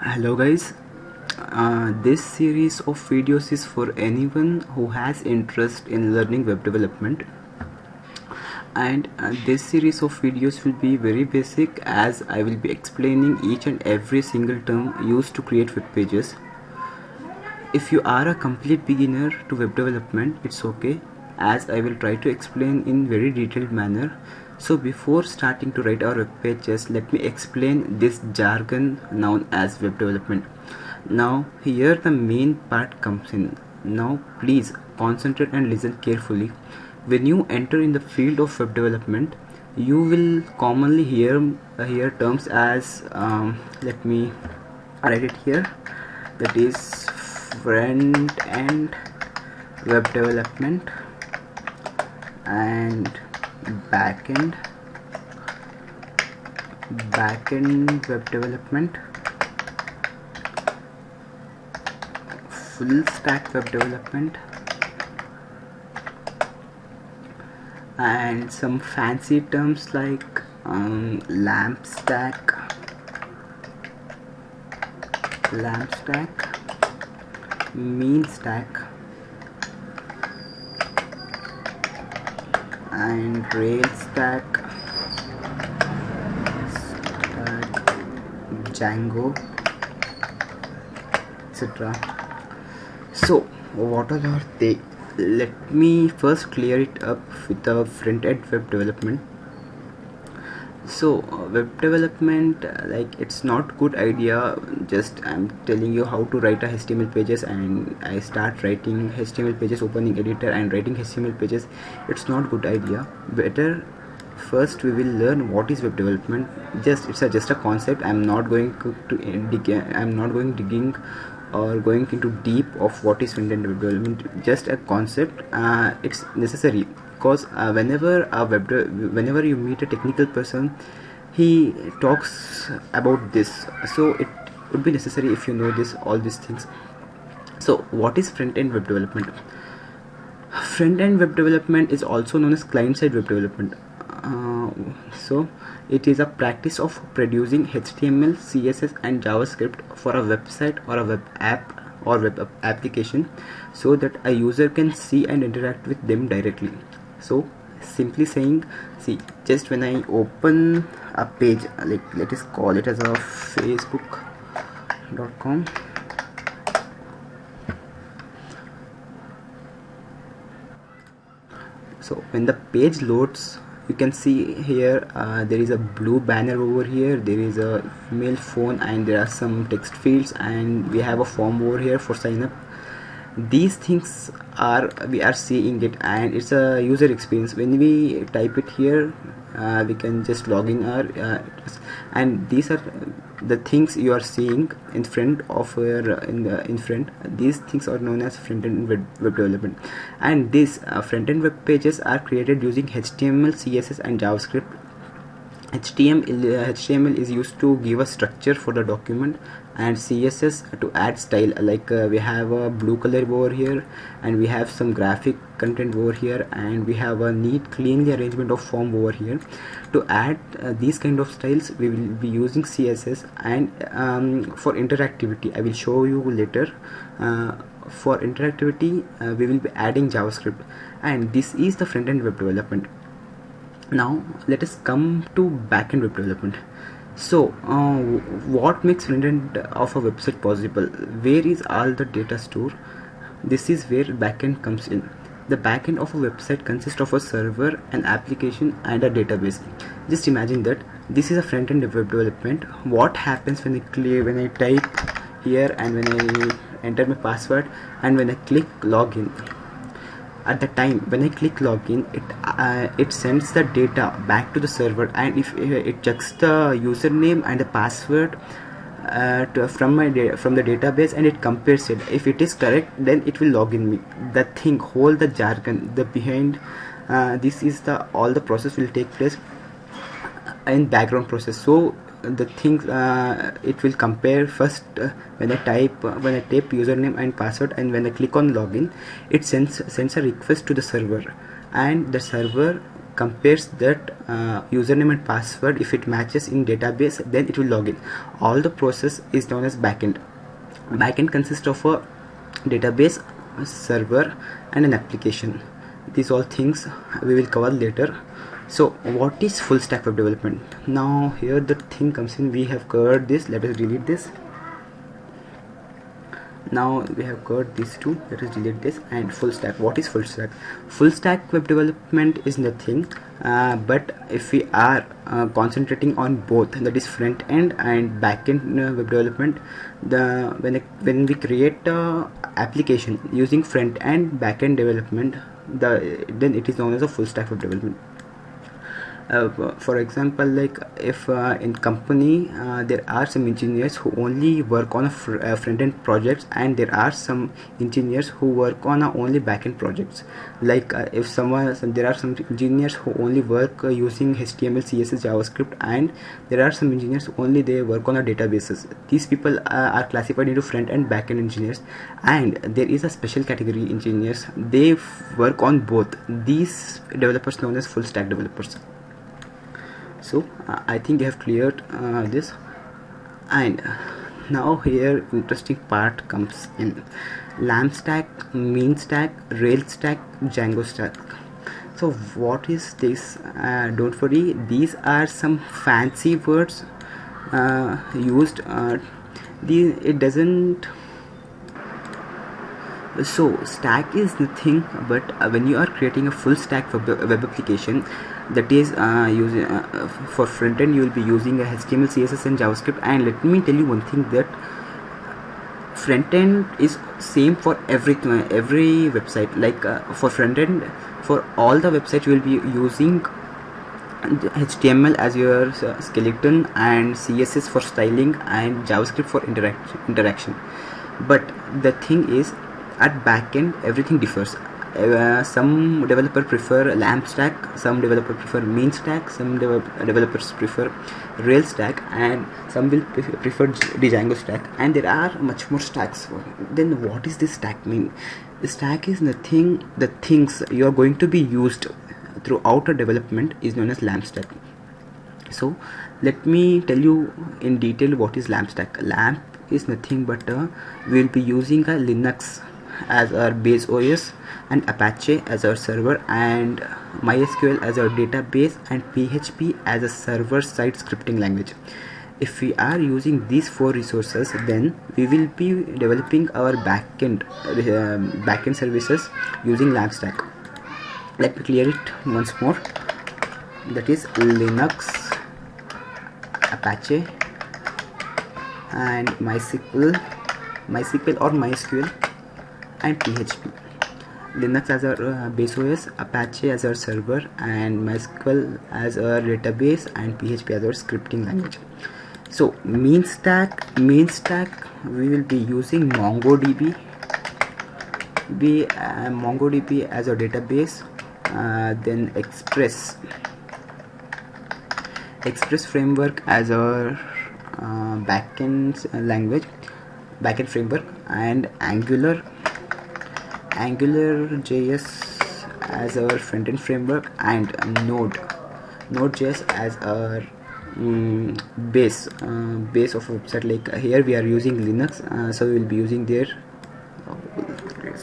Hello guys, this series of videos is for anyone who has interest in learning web development, and this series of videos will be very basic as I will be explaining each and every single term used to create web pages. If you are a complete beginner to web development, it's okay as I will try to explain in very detailed manner. So before starting to write our web pages, let me explain this jargon known as web development. Now here the main part comes in. Now please concentrate and listen carefully. When you enter in the field of web development, you will commonly hear terms as let me write it here, that is front end web development and backend web development, full stack web development, and some fancy terms like lamp stack, mean stack, and rail stack, Django, etc. So what all are they? Let me first clear it up with the front-end web development. So web development, like, it's not good idea just I'm telling you how to write a HTML pages and I start writing HTML pages, opening editor and writing HTML pages. It's not good idea. Better first we will learn what is web development. It's just a concept. I'm not going digging or going into deep of what is front-end web development. Just a concept. It's necessary because whenever you meet a technical person, he talks about this, so it would be necessary if you know all these things. So what is front-end web development? Front-end web development is also known as client-side web development. So it is a practice of producing HTML, CSS and JavaScript for a website or a web app or web application so that a user can see and interact with them directly. So simply saying, see, just when I open a page, like let us call it as a facebook.com, so when the page loads, you can see here there is a blue banner over here, there is a email, phone, and there are some text fields, and we have a form over here for sign up. These things we are seeing it, and it's a user experience. When we type it here, we can just log in and these are the things you are seeing in front of in front. These things are known as front-end web development, and these front-end web pages are created using HTML, CSS and JavaScript. HTML is used to give a structure for the document, and CSS to add style, like we have a blue color over here, and we have some graphic content over here, and we have a neat cleanly arrangement of form over here. To add these kind of styles, we will be using CSS, and for interactivity, I will show you later. For interactivity, we will be adding JavaScript, and this is the front-end web development. Now let us come to backend web development. So what makes front-end of a website possible? Where is all the data stored? This is where backend comes in. The backend of a website consists of a server, an application and a database. Just imagine that this is a front-end web development. What happens when I type here, and when I enter my password, and when I click login? At the time when I click login, it sends the data back to the server, and if it checks the username and the password from the database, and it compares it. If it is correct, then it will log in me. The jargon, the behind this is all the process will take place in background process. So the things it will compare first when I type username and password, and when I click on login, it sends a request to the server, and the server compares that username and password. If it matches in database, then it will log in. All the process is known as backend. Backend consists of a database, a server, and an application. These all things we will cover later. So what is full stack web development? Now here the thing comes in. We have covered this. Let us delete this. Now we have covered these two. Let us delete this. And full stack. What is full stack? Full stack web development is nothing but if we are concentrating on both, that is front end and back end web development, when we create application using front end back end development, then it is known as a full stack web development. For example, like if in company there are some engineers who only work on front-end projects, and there are some engineers who work on only back-end projects. Like if there are some engineers who only work using HTML, CSS, JavaScript, and there are some engineers who only they work on databases. These people are classified into front-end, back-end engineers, and there is a special category engineers. They work on both. These developers known as full-stack developers. So I think I have cleared this, and now here interesting part comes in: LAMP stack, mean stack, rail stack, Django stack. So what is this? Don't worry, these are some fancy words used. It doesn't. So stack is nothing but when you are creating a full stack web application, that is using for front end you will be using a HTML, CSS, and JavaScript. And let me tell you one thing, that front end is same for every website. Like for front end, for all the websites you will be using HTML as your skeleton, and CSS for styling, and JavaScript for interaction. But the thing is, at backend everything differs. Some developer prefer LAMP stack, some developer prefer mean stack, some developers prefer rail stack, and some will prefer the Django stack, and there are much more stacks. Then what is this stack mean? The stack is nothing. The things you are going to be used throughout a development is known as LAMP stack. So let me tell you in detail what is LAMP stack. LAMP is nothing but we will be using a Linux as our base OS, and Apache as our server, and MySQL as our database, and PHP as a server-side scripting language. If we are using these four resources, then we will be developing our backend services using LAMP stack. Let me clear it once more. That is Linux, Apache, and MySQL or MySQL, and PHP. Linux as our base OS, Apache as our server, and MySQL as our database, and PHP as our scripting language. So mean stack, we will be using MongoDB. MongoDB as our database, then Express framework as our backend framework, and AngularJS as our front-end framework, and Node.js as our base of a website. Like here we are using Linux, so we will be using their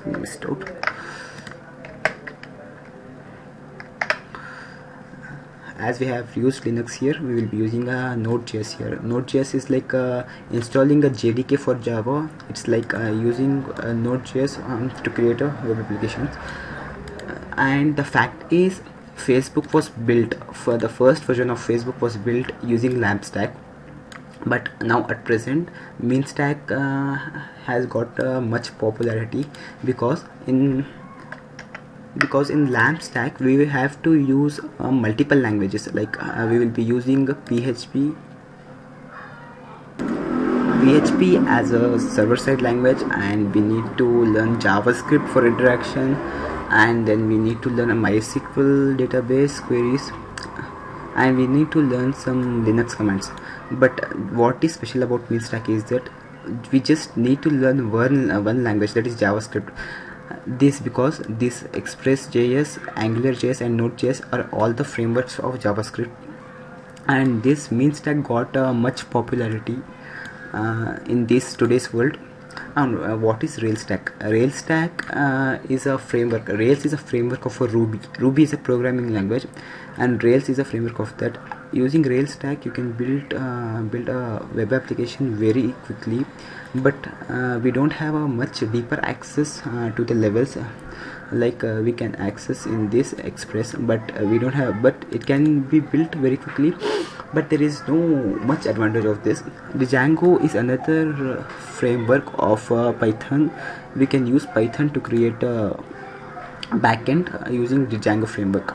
missed out. As we have used Linux here, we will be using a Node.js here. Node.js is like installing a JDK for Java. It's like using Node.js to create a web application. And the fact is, Facebook was built, for the first version of Facebook was built using LAMP stack. But now at present, mean stack has got much popularity, because in LAMP stack we will have to use multiple languages. Like we will be using PHP as a server-side language, and we need to learn JavaScript for interaction, and then we need to learn a MySQL database queries, and we need to learn some Linux commands. But what is special about mean stack is that we just need to learn one language, that is JavaScript. This because this Express.js, AngularJS and Node.js are all the frameworks of JavaScript, and this means that got much popularity in this today's world. And what is Rails stack? Rails stack is a framework. Rails is a framework of a Ruby. Ruby is a programming language, and Rails is a framework of that. Using Rails stack, you can build a web application very quickly, but we don't have a much deeper access to the levels like we can access in this Express, but we don't have. But it can be built very quickly, but there is no much advantage of this. The Django is another framework of Python. We can use Python to create a backend using the Django framework.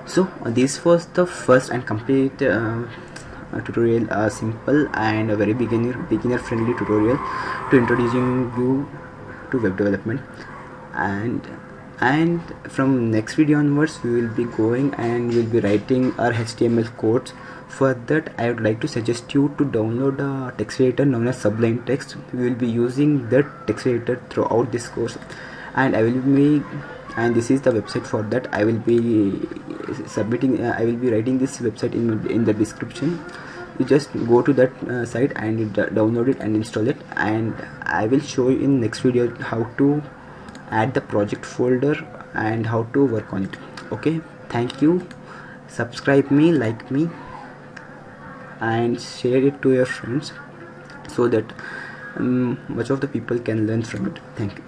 So this was the first and complete tutorial, simple and a very beginner friendly tutorial to introducing you to web development. And from next video onwards, we will be going and we'll be writing our HTML codes. For that, I would like to suggest you to download a text editor known as Sublime Text. We will be using that text editor throughout this course, and this is the website for that. I will be I will be writing this website in the description. You just go to that site and download it and install it, and I will show you in next video how to add the project folder and how to work on it. Okay, thank you. Subscribe me, like me, and share it to your friends so that much of the people can learn from it. Thank you.